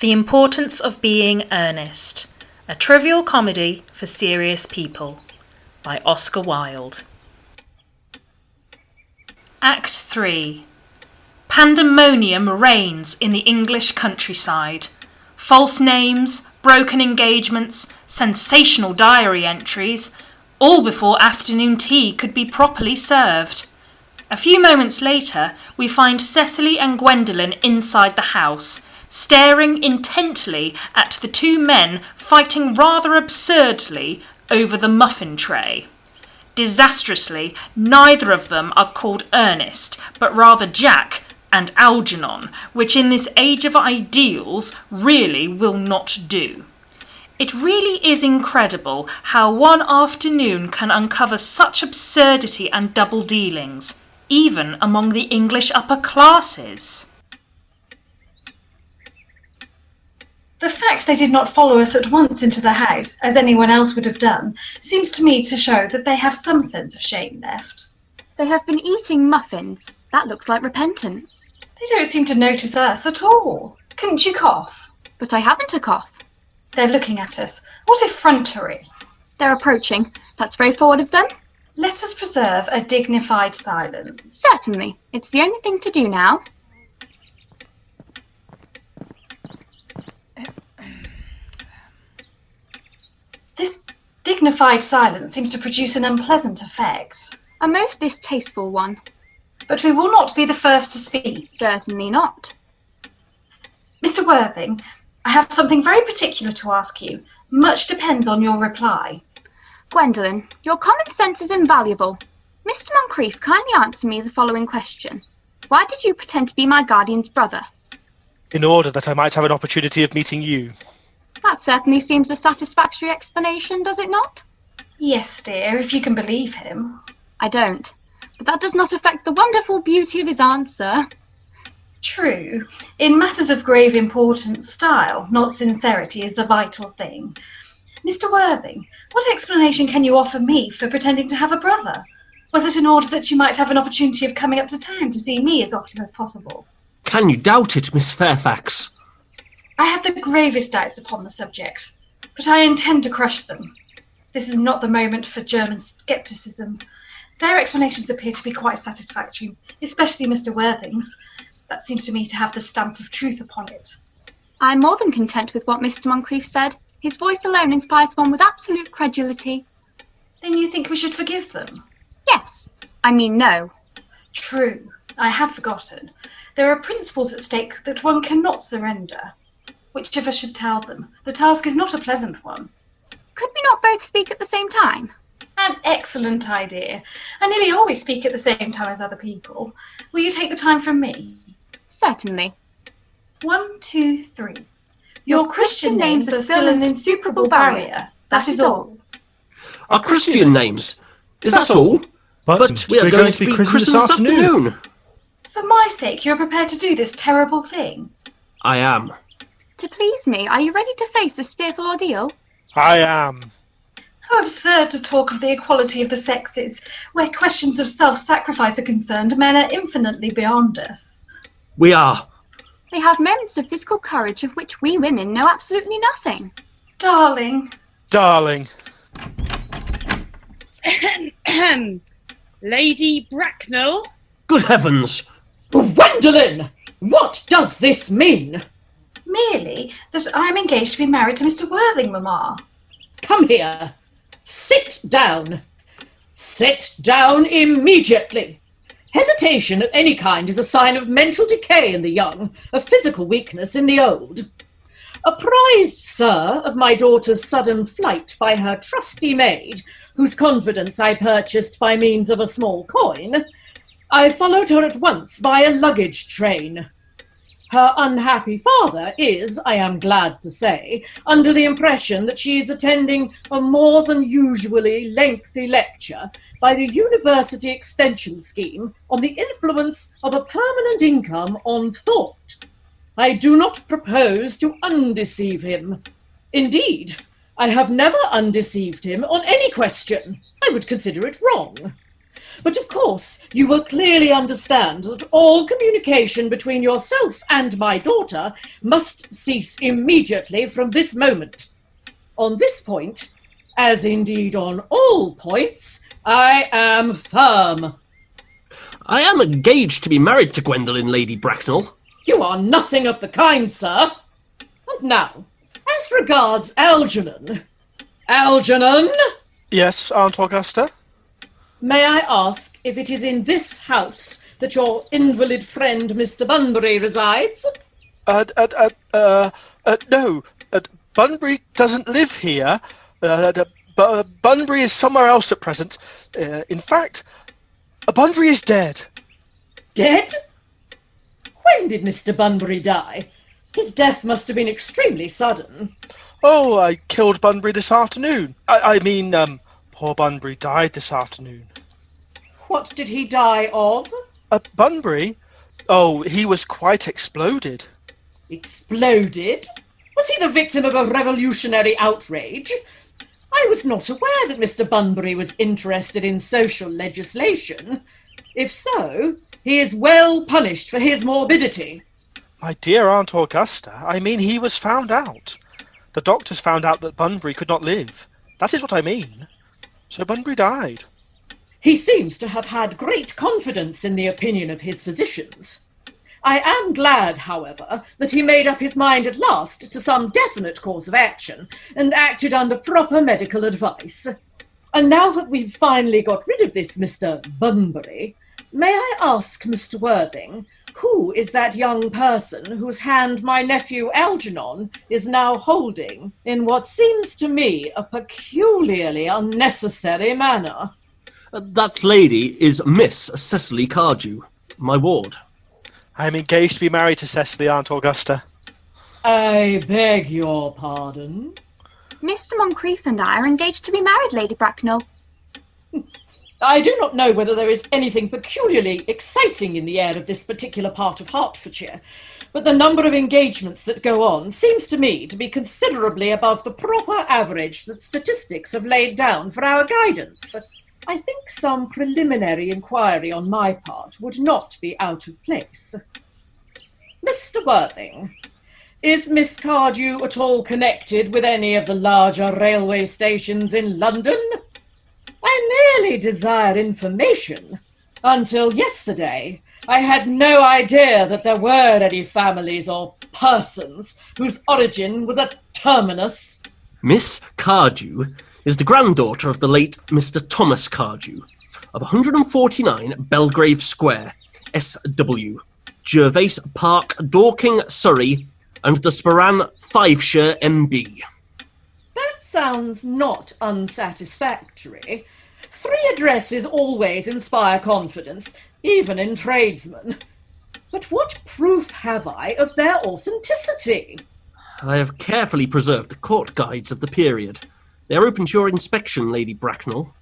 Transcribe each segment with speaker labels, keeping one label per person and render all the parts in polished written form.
Speaker 1: The Importance of Being Earnest, a trivial comedy for serious people, by Oscar Wilde. Act 3. Pandemonium reigns in the English countryside. False names, broken engagements, sensational diary entries, all before afternoon tea could be properly served. A few moments later, we find Cecily and Gwendolen inside the house, staring intently at the two men fighting rather absurdly over the muffin tray. Disastrously, neither of them are called Ernest, but rather Jack and Algernon, which in this age of ideals really will not do. It really is incredible how one afternoon can uncover such absurdity and double dealings, even among the English upper classes.
Speaker 2: The fact they did not follow us at once into the house, as anyone else would have done, seems to me to show that they have some sense of shame left.
Speaker 3: They have been eating muffins. That looks like repentance.
Speaker 2: They don't seem to notice us at all. Couldn't you cough?
Speaker 3: But I haven't a cough.
Speaker 2: They're looking at us. What effrontery!
Speaker 3: They're approaching. That's very forward of them.
Speaker 2: Let us preserve a dignified silence.
Speaker 3: Certainly. It's the only thing to do now.
Speaker 2: This dignified silence seems to produce an unpleasant effect.
Speaker 3: A most distasteful one.
Speaker 2: But we will not be the first to speak.
Speaker 3: Certainly not.
Speaker 2: Mr. Worthing, I have something very particular to ask you. Much depends on your reply.
Speaker 3: Gwendolen, your common sense is invaluable. Mr. Moncrief, kindly answer me the following question. Why did you pretend to be my guardian's brother?
Speaker 4: In order that I might have an opportunity of meeting you.
Speaker 3: That certainly seems a satisfactory explanation, does it not?
Speaker 2: Yes, dear, if you can believe him.
Speaker 3: I don't. But that does not affect the wonderful beauty of his answer.
Speaker 2: True. In matters of grave importance, style, not sincerity, is the vital thing. Mr. Worthing, what explanation can you offer me for pretending to have a brother? Was it in order that you might have an opportunity of coming up to town to see me as often as possible?
Speaker 5: Can you doubt it, Miss Fairfax?
Speaker 2: I have the gravest doubts upon the subject, but I intend to crush them. This is not the moment for German scepticism. Their explanations appear to be quite satisfactory, especially Mr. Worthing's. That seems to me to have the stamp of truth upon it.
Speaker 3: I am more than content with what Mr. Moncrief said. His voice alone inspires one with absolute credulity.
Speaker 2: Then you think we should forgive them?
Speaker 3: Yes. I mean no.
Speaker 2: True. I had forgotten. There are principles at stake that one cannot surrender. Which of us should tell them? The task is not a pleasant one.
Speaker 3: Could we not both speak at the same time?
Speaker 2: An excellent idea. I nearly always speak at the same time as other people. Will you take the time from me?
Speaker 3: Certainly.
Speaker 2: 1, 2, 3. Your Christian names are still an insuperable barrier. That is all.
Speaker 5: Our Christian names? Is that all? But we are going to be christened this afternoon.
Speaker 2: For my sake, you are prepared to do this terrible thing?
Speaker 5: I am.
Speaker 3: To please me, are you ready to face this fearful ordeal?
Speaker 4: I am.
Speaker 2: How absurd to talk of the equality of the sexes. Where questions of self-sacrifice are concerned, men are infinitely beyond us.
Speaker 5: We are.
Speaker 3: They have moments of physical courage of which we women know absolutely nothing.
Speaker 2: Darling.
Speaker 4: Darling.
Speaker 6: Lady Bracknell?
Speaker 5: Good heavens!
Speaker 7: Gwendolen! What does this mean?
Speaker 2: Merely that I am engaged to be married to Mr. Worthing, Mamma.
Speaker 7: Come here. Sit down. Sit down immediately. Hesitation of any kind is a sign of mental decay in the young, of physical weakness in the old. Apprised, sir, of my daughter's sudden flight by her trusty maid, whose confidence I purchased by means of a small coin, I followed her at once by a luggage train. Her unhappy father is, I am glad to say, under the impression that she is attending a more than usually lengthy lecture by the University Extension Scheme on the influence of a permanent income on thought. I do not propose to undeceive him. Indeed, I have never undeceived him on any question. I would consider it wrong. But of course, you will clearly understand that all communication between yourself and my daughter must cease immediately from this moment. On this point, as indeed on all points, I am firm.
Speaker 5: I am engaged to be married to Gwendolen, Lady Bracknell.
Speaker 7: You are nothing of the kind, sir. And now, as regards Algernon. Algernon?
Speaker 4: Yes, Aunt Augusta?
Speaker 7: May I ask if it is in this house that your invalid friend Mr. Bunbury resides?
Speaker 4: No. Bunbury doesn't live here. Bunbury is somewhere else at present. In fact, Bunbury is dead.
Speaker 7: Dead? When did Mr. Bunbury die? His death must have been extremely sudden.
Speaker 4: Oh, I killed Bunbury this afternoon. I mean, poor Bunbury died this afternoon.
Speaker 7: What did he die of?
Speaker 4: Bunbury? Oh, he was quite exploded.
Speaker 7: Exploded? Was he the victim of a revolutionary outrage? I was not aware that Mr. Bunbury was interested in social legislation. If so, he is well punished for his morbidity.
Speaker 4: My dear Aunt Augusta, I mean, he was found out. The doctors found out that Bunbury could not live. That is what I mean. So Bunbury died.
Speaker 7: He seems to have had great confidence in the opinion of his physicians. I am glad, however, that he made up his mind at last to some definite course of action and acted under proper medical advice. And now that we've finally got rid of this Mr. Bunbury, may I ask Mr. Worthing, who is that young person whose hand my nephew Algernon is now holding in what seems to me a peculiarly unnecessary manner?
Speaker 5: That lady is Miss Cecily Cardew, my ward.
Speaker 4: I am engaged to be married to Cecily, Aunt Augusta.
Speaker 7: I beg your pardon?
Speaker 3: Mr. Moncrief and I are engaged to be married, Lady Bracknell.
Speaker 7: I do not know whether there is anything peculiarly exciting in the air of this particular part of Hertfordshire, but the number of engagements that go on seems to me to be considerably above the proper average that statistics have laid down for our guidance. I think some preliminary inquiry on my part would not be out of place. Mr. Worthing, is Miss Cardew at all connected with any of the larger railway stations in London? I merely desire information. Until yesterday, I had no idea that there were any families or persons whose origin was a terminus.
Speaker 5: Miss Cardew is the granddaughter of the late Mr. Thomas Cardew of 149 Belgrave Square, SW, Gervase Park, Dorking, Surrey, and the Sporran, Fiveshire, MB.
Speaker 7: That sounds not unsatisfactory. 3 addresses always inspire confidence, even in tradesmen. But what proof have I of their authenticity?
Speaker 5: I have carefully preserved the court guides of the period. They are open to your inspection, Lady Bracknell.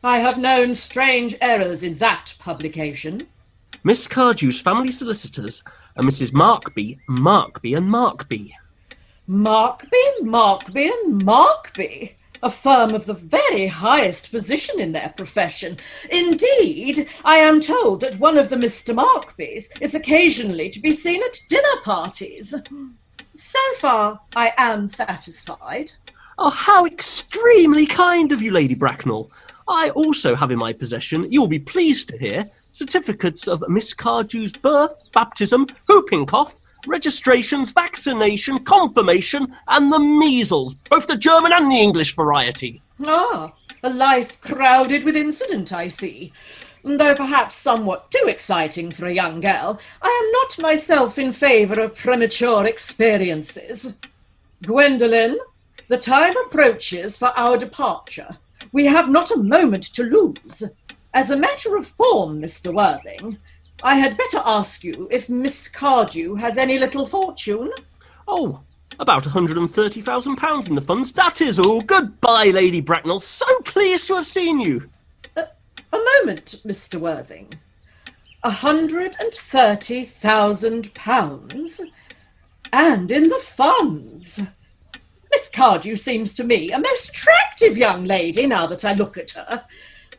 Speaker 7: I have known strange errors in that publication.
Speaker 5: Miss Cardew's family solicitors are Mrs. Markby, and Markby.
Speaker 7: Markby, and Markby? A firm of the very highest position in their profession. Indeed, I am told that one of the Mr. Markbys is occasionally to be seen at dinner parties. So far, I am satisfied.
Speaker 5: Oh, how extremely kind of you, Lady Bracknell. I also have in my possession, you'll be pleased to hear, certificates of Miss Cardew's birth, baptism, whooping cough, registrations, vaccination, confirmation, and the measles, both the German and the English variety.
Speaker 7: Ah, a life crowded with incident, I see. Though perhaps somewhat too exciting for a young girl, I am not myself in favour of premature experiences. Gwendolen, the time approaches for our departure. We have not a moment to lose. As a matter of form, Mr. Worthing, I had better ask you if Miss Cardew has any little fortune.
Speaker 5: Oh, about £130,000 in the funds, that is all. Goodbye, Lady Bracknell. So pleased to have seen you.
Speaker 7: A moment, Mr. Worthing. £130,000? And in the funds? Miss Cardew seems to me a most attractive young lady, now that I look at her.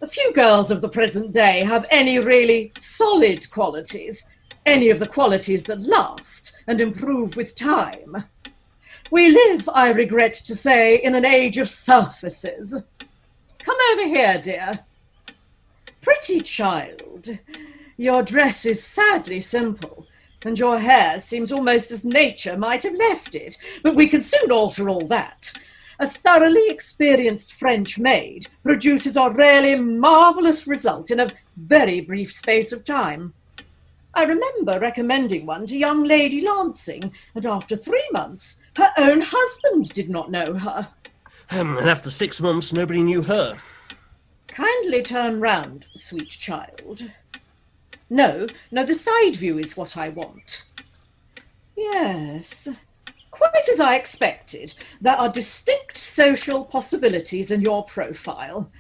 Speaker 7: A few girls of the present day have any really solid qualities, any of the qualities that last and improve with time. We live, I regret to say, in an age of surfaces. Come over here, dear. Pretty child, your dress is sadly simple, and your hair seems almost as nature might have left it, but we can soon alter all that. A thoroughly experienced French maid produces a really marvellous result in a very brief space of time. I remember recommending one to young Lady Lancing, and after 3 months, her own husband did not know her.
Speaker 5: And after 6 months, nobody knew her.
Speaker 7: Kindly turn round, sweet child. No, the side view is what I want. Yes, quite as I expected. There are distinct social possibilities in your profile.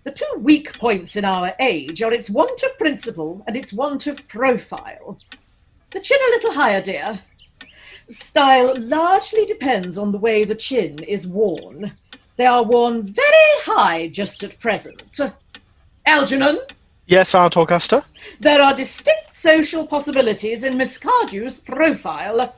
Speaker 7: The two weak points in our age are its want of principle and its want of profile. The chin a little higher, dear. Style largely depends on the way the chin is worn. They are worn very high just at present. Algernon?
Speaker 4: Yes, Aunt Augusta?
Speaker 7: There are distinct social possibilities in Miss Cardew's profile.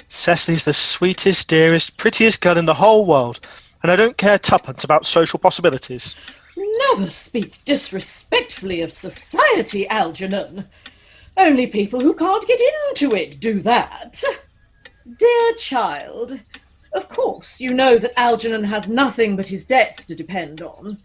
Speaker 4: Cecily's the sweetest, dearest, prettiest girl in the whole world, and I don't care tuppence about social possibilities.
Speaker 7: Never speak disrespectfully of society, Algernon. Only people who can't get into it do that. Dear child, of course you know that Algernon has nothing but his debts to depend on,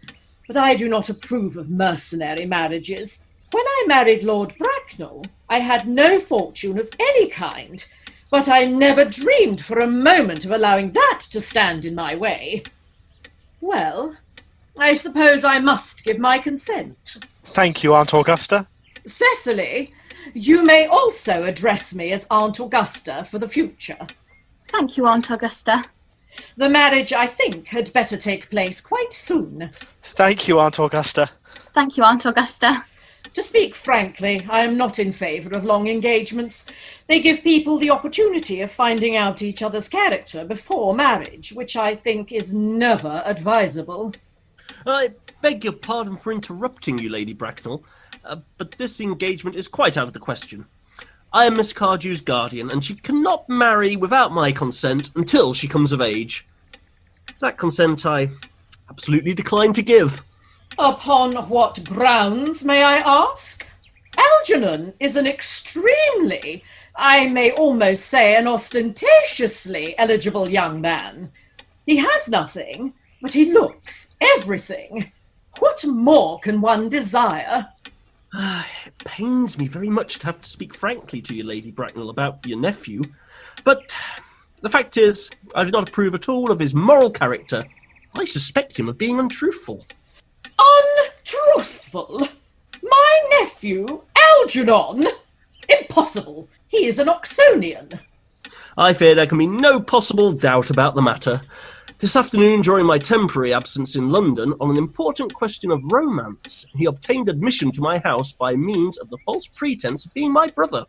Speaker 7: but I do not approve of mercenary marriages. When I married Lord Bracknell, I had no fortune of any kind, but I never dreamed for a moment of allowing that to stand in my way. Well, I suppose I must give my consent.
Speaker 4: Thank you, Aunt Augusta.
Speaker 7: Cecily, you may also address me as Aunt Augusta for the future.
Speaker 3: Thank you, Aunt Augusta.
Speaker 7: The marriage, I think, had better take place quite soon.
Speaker 4: Thank you, Aunt Augusta.
Speaker 3: Thank you, Aunt Augusta.
Speaker 7: To speak frankly, I am not in favour of long engagements. They give people the opportunity of finding out each other's character before marriage, which I think is never advisable.
Speaker 5: I beg your pardon for interrupting you, Lady Bracknell, but this engagement is quite out of the question. I am Miss Cardew's guardian, and she cannot marry without my consent until she comes of age. That consent I absolutely decline to give.
Speaker 7: Upon what grounds, may I ask? Algernon is an extremely, I may almost say an ostentatiously eligible young man. He has nothing, but he looks everything. What more can one desire?
Speaker 5: It pains me very much to have to speak frankly to you, Lady Bracknell, about your nephew, but the fact is, I do not approve at all of his moral character. I suspect him of being untruthful.
Speaker 7: Untruthful? My nephew, Algernon? Impossible. He is an Oxonian.
Speaker 5: I fear there can be no possible doubt about the matter. This afternoon, during my temporary absence in London, on an important question of romance, he obtained admission to my house by means of the false pretence of being my brother.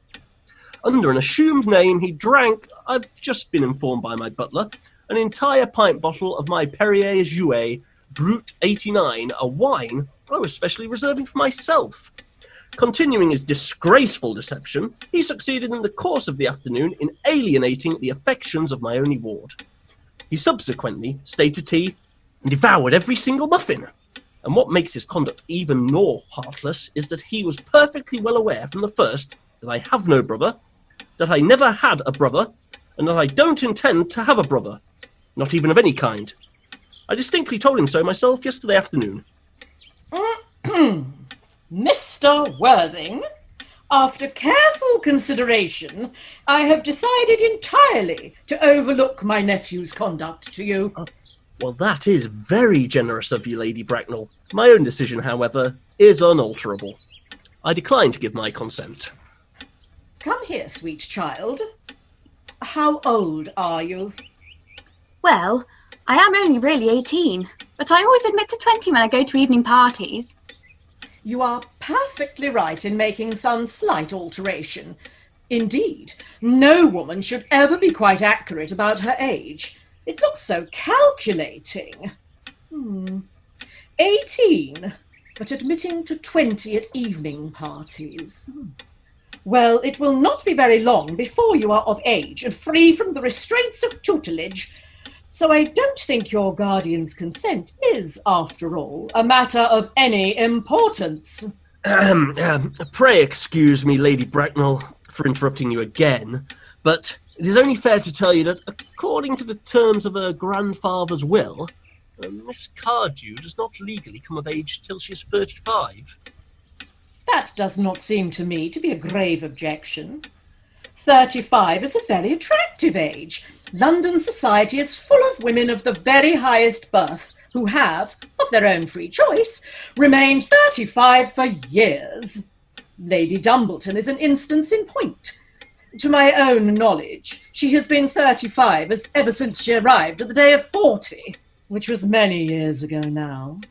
Speaker 5: Under an assumed name, he drank, I've just been informed by my butler, an entire pint bottle of my Perrier Jouet, Brut 89, a wine I was specially reserving for myself. Continuing his disgraceful deception, he succeeded in the course of the afternoon in alienating the affections of my only ward. He subsequently stayed to tea and devoured every single muffin. And what makes his conduct even more heartless is that he was perfectly well aware from the first that I have no brother, that I never had a brother, and that I don't intend to have a brother, not even of any kind. I distinctly told him so myself yesterday afternoon.
Speaker 7: Mr. Worthing, after careful consideration, I have decided entirely to overlook my nephew's conduct to you.
Speaker 5: Well, that is very generous of you, Lady Bracknell. My own decision, however, is unalterable. I decline to give my consent.
Speaker 7: Come here, sweet child. How old are you?
Speaker 3: Well, I am only really 18, but I always admit to 20 when I go to evening parties.
Speaker 7: You are perfectly right in making some slight alteration. Indeed, no woman should ever be quite accurate about her age. It looks so calculating. 18. but admitting to 20 at evening parties. Well, it will not be very long before you are of age and free from the restraints of tutelage, so I don't think your guardian's consent is, after all, a matter of any importance.
Speaker 5: Pray excuse me, Lady Bracknell, for interrupting you again, but it is only fair to tell you that, according to the terms of her grandfather's will, Miss Cardew does not legally come of age till she is 35.
Speaker 7: That does not seem to me to be a grave objection. 35 is a very attractive age. London society is full of women of the very highest birth who have, of their own free choice, remained 35 for years. Lady Dumbleton is an instance in point. To my own knowledge, she has been 35 ever since she arrived at the day of 40, which was many years ago now.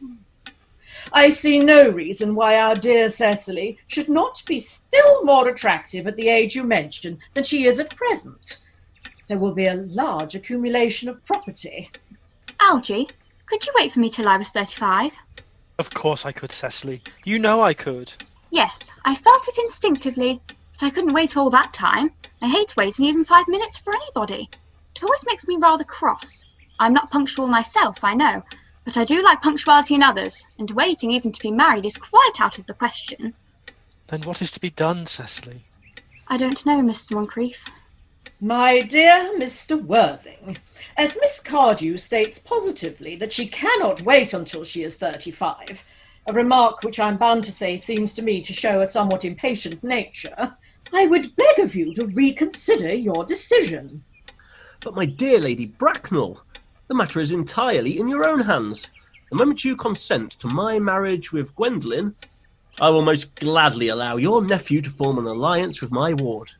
Speaker 7: I see no reason why our dear Cecily should not be still more attractive at the age you mention than she is at present. There will be a large accumulation of property.
Speaker 3: Algy, could you wait for me till I was 35?
Speaker 4: Of course I could, Cecily. You know I could.
Speaker 3: Yes, I felt it instinctively, but I couldn't wait all that time. I hate waiting even 5 minutes for anybody. It always makes me rather cross. I'm not punctual myself, I know, but I do like punctuality in others, and waiting even to be married is quite out of the question.
Speaker 4: Then what is to be done, Cecily?
Speaker 3: I don't know, Mr. Moncrief.
Speaker 7: My dear Mr. Worthing, as Miss Cardew states positively that she cannot wait until she is 35, a remark which I'm bound to say seems to me to show a somewhat impatient nature, I would beg of you to reconsider your decision.
Speaker 5: But my dear Lady Bracknell, the matter is entirely in your own hands. The moment you consent to my marriage with Gwendolen, I will most gladly allow your nephew to form an alliance with my ward.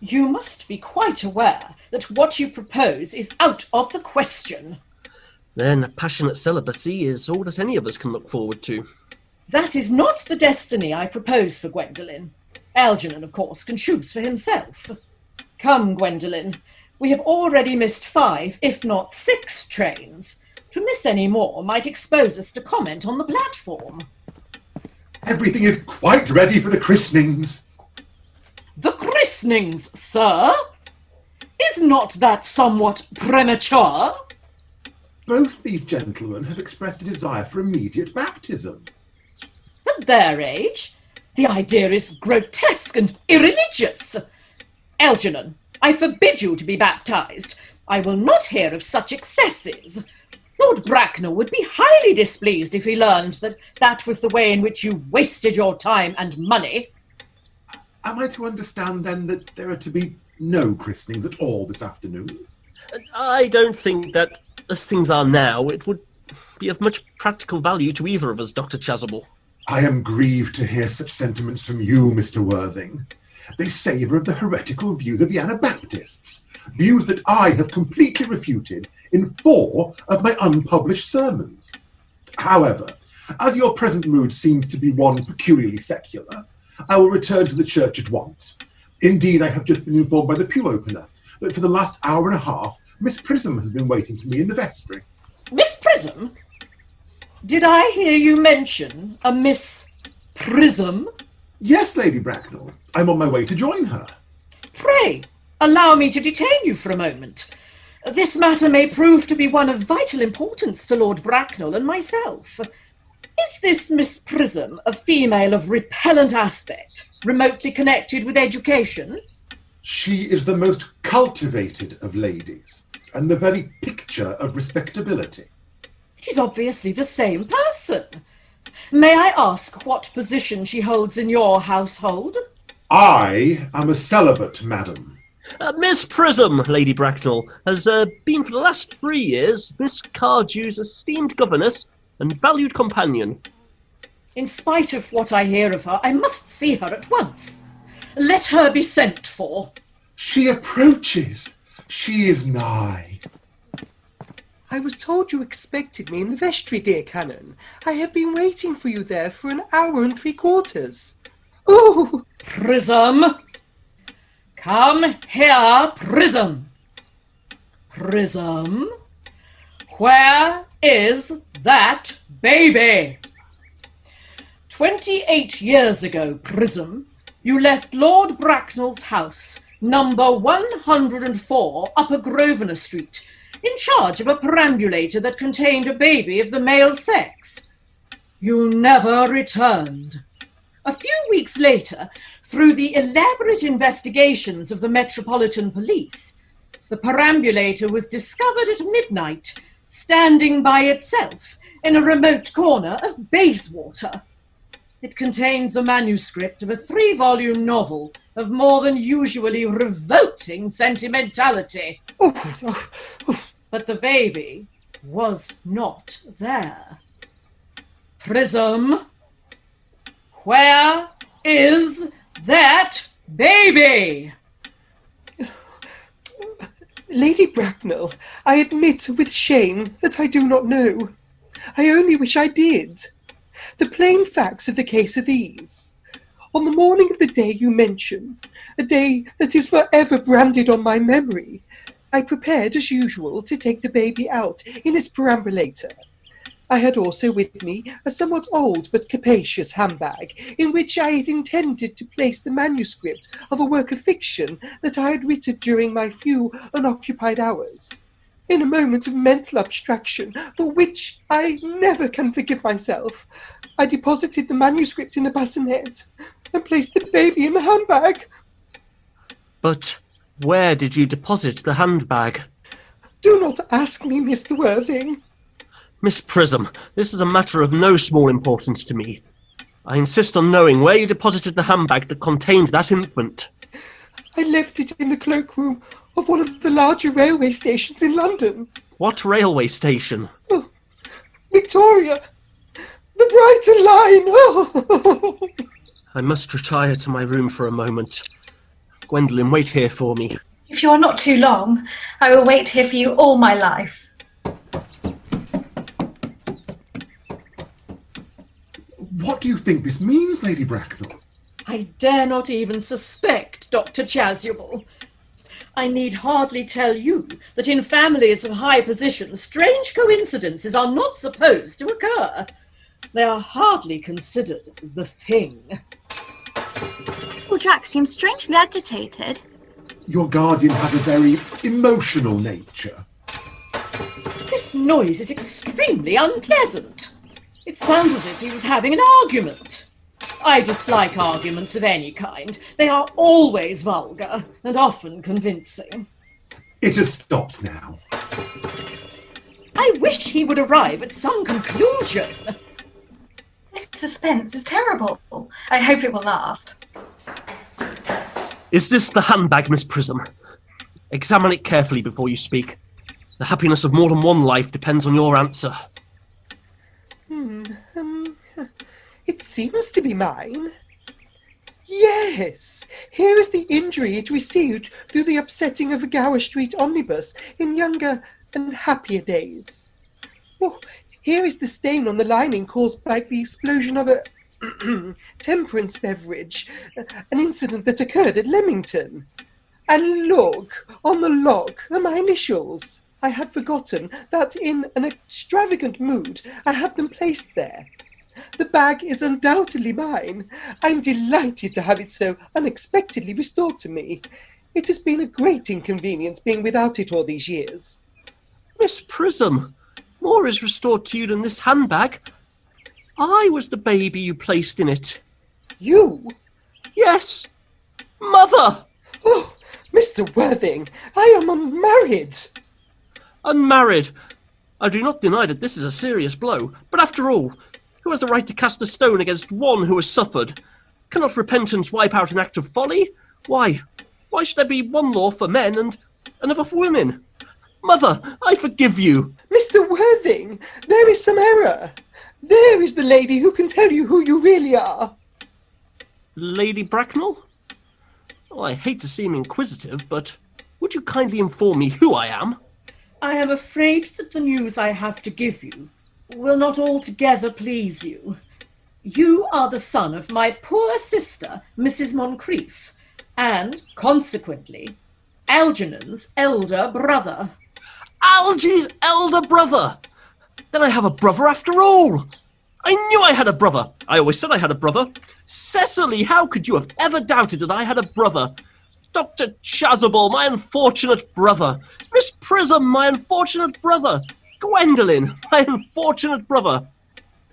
Speaker 7: You must be quite aware that what you propose is out of the question.
Speaker 5: Then passionate celibacy is all that any of us can look forward to.
Speaker 7: That is not the destiny I propose for Gwendolen. Algernon, of course, can choose for himself. Come, Gwendolen, we have already missed 5, if not 6 trains. To miss any more might expose us to comment on the platform.
Speaker 6: Everything is quite ready for the christenings.
Speaker 7: The christenings, sir? Is not that somewhat premature?
Speaker 6: Both these gentlemen have expressed a desire for immediate baptism.
Speaker 7: At their age? The idea is grotesque and irreligious. Algernon, I forbid you to be baptized. I will not hear of such excesses. Lord Bracknell would be highly displeased if he learned that that was the way in which you wasted your time and money.
Speaker 6: Am I to understand, then, that there are to be no christenings at all this afternoon?
Speaker 5: I don't think that, as things are now, it would be of much practical value to either of us, Dr. Chasuble.
Speaker 6: I am grieved to hear such sentiments from you, Mr. Worthing. They savour of the heretical views of the Anabaptists, views that I have completely refuted in 4 of my unpublished sermons. However, as your present mood seems to be one peculiarly secular, I will return to the church at once. Indeed, I have just been informed by the pew opener that for the last hour and a half, Miss Prism has been waiting for me in the vestry.
Speaker 7: Miss Prism? Did I hear you mention a Miss Prism?
Speaker 6: Yes, Lady Bracknell. I'm on my way to join her.
Speaker 7: Pray, allow me to detain you for a moment. This matter may prove to be one of vital importance to Lord Bracknell and myself. Is this Miss Prism a female of repellent aspect, remotely connected with education?
Speaker 6: She is the most cultivated of ladies, and the very picture of respectability.
Speaker 7: It is obviously the same person. May I ask what position she holds in your household?
Speaker 6: I am a celibate, madam.
Speaker 5: Miss Prism, Lady Bracknell, has been for the last 3 years Miss Cardew's esteemed governess and valued companion.
Speaker 7: In spite of what I hear of her, I must see her at once. Let her be sent for.
Speaker 6: She approaches. She is nigh.
Speaker 8: I was told you expected me in the vestry, dear Canon. I have been waiting for you there for an hour and 3/4. Ooh!
Speaker 7: Prism! Come here, Prism! Prism? Where is that baby? 28 years ago, Prism, you left Lord Bracknell's house, number 104, Upper Grosvenor Street, in charge of a perambulator that contained a baby of the male sex. You never returned. A few weeks later, through the elaborate investigations of the Metropolitan Police, the perambulator was discovered at midnight, standing by itself in a remote corner of Bayswater. It contained the manuscript of a 3-volume novel of more than usually revolting sentimentality. But the baby was not there. Prism, where is that baby?
Speaker 8: Lady Bracknell, I admit with shame that I do not know. I only wish I did. The plain facts of the case are these. On the morning of the day you mention, a day that is forever branded on my memory, I prepared as usual to take the baby out in its perambulator. I had also with me a somewhat old but capacious handbag, in which I had intended to place the manuscript of a work of fiction that I had written during my few unoccupied hours. In a moment of mental abstraction, for which I never can forgive myself, I deposited the manuscript in the bassinet and placed the baby in the handbag.
Speaker 5: But where did you deposit the handbag?
Speaker 8: Do not ask me, Mr. Worthing.
Speaker 5: Miss Prism, this is a matter of no small importance to me. I insist on knowing where you deposited the handbag that contained that infant.
Speaker 8: I left it in the cloakroom of one of the larger railway stations in London.
Speaker 5: What railway station?
Speaker 8: Oh, Victoria! The Brighton line! Oh.
Speaker 5: I must retire to my room for a moment. Gwendolen, wait here for me.
Speaker 2: If you are not too long, I will wait here for you all my life.
Speaker 6: What do you think this means, Lady Bracknell?
Speaker 7: I dare not even suspect, Dr. Chasuble. I need hardly tell you that in families of high position, strange coincidences are not supposed to occur. They are hardly considered the thing.
Speaker 3: Well, Jack seems strangely agitated.
Speaker 6: Your guardian has a very emotional nature.
Speaker 7: This noise is extremely unpleasant. It sounds as if he was having an argument. I dislike arguments of any kind. They are always vulgar and often convincing.
Speaker 6: It has stopped now.
Speaker 7: I wish he would arrive at some conclusion.
Speaker 2: This suspense is terrible. I hope it will last.
Speaker 5: Is this the handbag, Miss Prism? Examine it carefully before you speak. The happiness of more than one life depends on your answer.
Speaker 8: It seems to be mine. Yes, here is the injury it received through the upsetting of a Gower Street omnibus in younger and happier days. Oh, here is the stain on the lining caused by the explosion of a temperance beverage, an incident that occurred at Leamington. And look, on the lock are my initials. I had forgotten that in an extravagant mood I had them placed there. The bag is undoubtedly mine. I'm delighted to have it so unexpectedly restored to me. It has been a great inconvenience being without it all these years.
Speaker 5: Miss Prism, more is restored to you than this handbag. I was the baby you placed in it.
Speaker 8: You?
Speaker 5: Yes, Mother!
Speaker 8: Oh, Mr. Worthing, I am unmarried.
Speaker 5: Unmarried? I do not deny that this is a serious blow, but after all, who has the right to cast a stone against one who has suffered? Cannot repentance wipe out an act of folly? Why should there be one law for men and another for women? Mother, I forgive you.
Speaker 8: Mr. Worthing, there is some error. There is the lady who can tell you who you really are.
Speaker 5: Lady Bracknell? Oh, I hate to seem inquisitive, but would you kindly inform me who I am?
Speaker 7: I am afraid that the news I have to give you will not altogether please you. You are the son of my poor sister, Mrs. Moncrief, and, consequently, Algernon's elder brother.
Speaker 5: Algy's elder brother! Then I have a brother after all! I knew I had a brother. I always said I had a brother. Cecily, how could you have ever doubted that I had a brother? Dr. Chasuble, my unfortunate brother. Miss Prism, my unfortunate brother. Gwendolen, my unfortunate brother.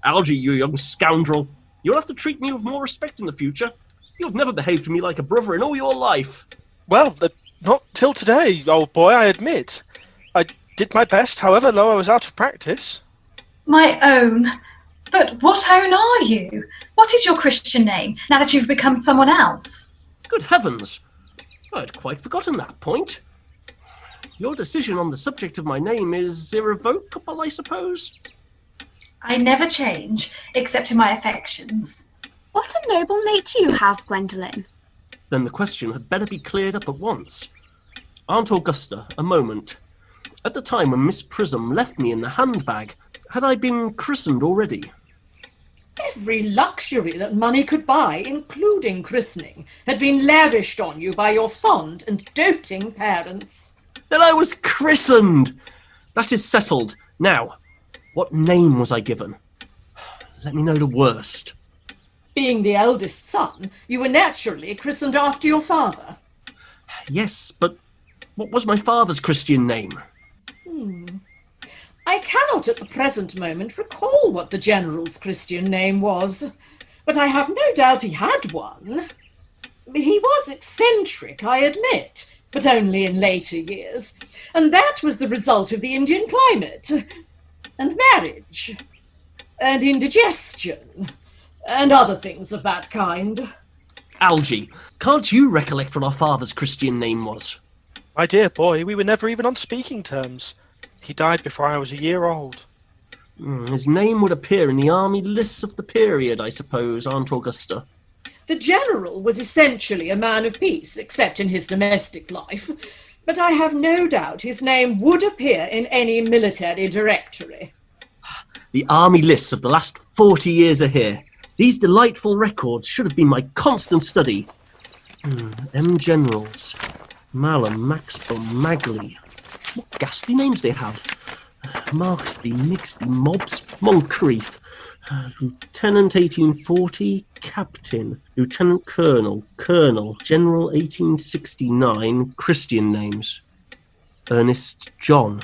Speaker 5: Algy, you young scoundrel. You'll have to treat me with more respect in the future. You've never behaved to me like a brother in all your life.
Speaker 4: Well, not till today, old boy, I admit. I did my best, however, though I was out of practice.
Speaker 2: My own. But what own are you? What is your Christian name, now that you've become someone else?
Speaker 5: Good heavens! I had quite forgotten that point. Your decision on the subject of my name is irrevocable, I suppose?
Speaker 2: I never change, except in my affections.
Speaker 3: What a noble nature you have, Gwendolen.
Speaker 5: Then the question had better be cleared up at once. Aunt Augusta, a moment. At the time when Miss Prism left me in the handbag, had I been christened already?
Speaker 7: Every luxury that money could buy, including christening, had been lavished on you by your fond and doting parents.
Speaker 5: Then I was christened! That is settled. Now, what name was I given? Let me know the worst.
Speaker 7: Being the eldest son, you were naturally christened after your father.
Speaker 5: Yes, but what was my father's Christian name?
Speaker 7: I cannot at the present moment recall what the General's Christian name was, but I have no doubt he had one. He was eccentric, I admit, but only in later years, and that was the result of the Indian climate, and marriage, and indigestion, and other things of that kind.
Speaker 5: Algy, can't you recollect what our father's Christian name was?
Speaker 4: My dear boy, we were never even on speaking terms. He died before I was a year old.
Speaker 5: His name would appear in the army lists of the period, I suppose, Aunt Augusta.
Speaker 7: The General was essentially a man of peace, except in his domestic life, but I have no doubt his name would appear in any military directory.
Speaker 5: The army lists of the last 40 years are here. These delightful records should have been my constant study. M. Generals. Malham, Maxwell, Magley. What ghastly names they have. Marksby, Mixby, Mobbs, Moncrief. Lieutenant 1840, Captain. Lieutenant Colonel, Colonel. General 1869, Christian names. Ernest John.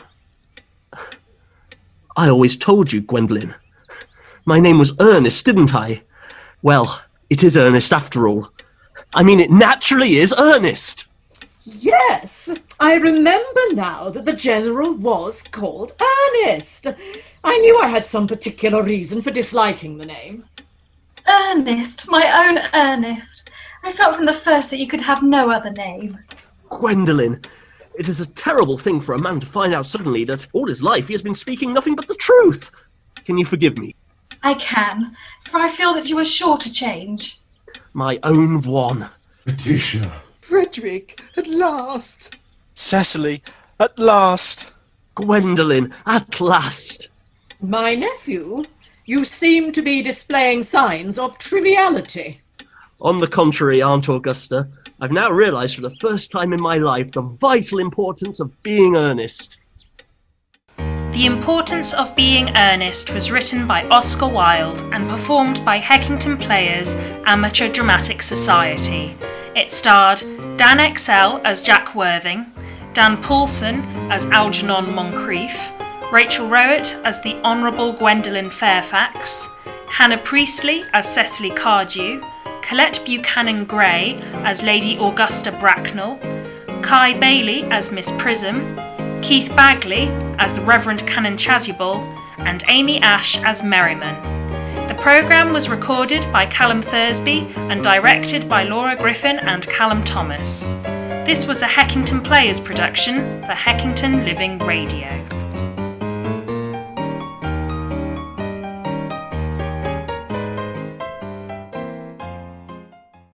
Speaker 5: I always told you, Gwendolen. My name was Ernest, didn't I? Well, it is Ernest after all. I mean, it naturally is Ernest.
Speaker 7: Yes, I remember now that the General was called Ernest. I knew I had some particular reason for disliking the name.
Speaker 2: Ernest, my own Ernest. I felt from the first that you could have no other name.
Speaker 5: Gwendolen, it is a terrible thing for a man to find out suddenly that all his life he has been speaking nothing but the truth. Can you forgive me?
Speaker 2: I can, for I feel that you are sure to change.
Speaker 5: My own one.
Speaker 6: Letitia.
Speaker 8: Frederick, at last!
Speaker 4: Cecily, at last!
Speaker 5: Gwendolen, at last!
Speaker 7: My nephew, you seem to be displaying signs of triviality.
Speaker 5: On the contrary, Aunt Augusta, I've now realised for the first time in my life the vital importance of being earnest.
Speaker 1: The Importance of Being Earnest was written by Oscar Wilde and performed by Heckington Players Amateur Dramatic Society. It starred Dan Excel as Jack Worthing, Dan Paulson as Algernon Moncrief, Rachel Rowett as the Honourable Gwendolen Fairfax, Hannah Priestley as Cecily Cardew, Colette Buchanan Gray as Lady Augusta Bracknell, Kai Bailey as Miss Prism, Keith Bagley as the Reverend Canon Chasuble, and Amy Ash as Merriman. The programme was recorded by Callum Thursby and directed by Laura Griffin and Callum Thomas. This was a Heckington Players production for Heckington Living Radio.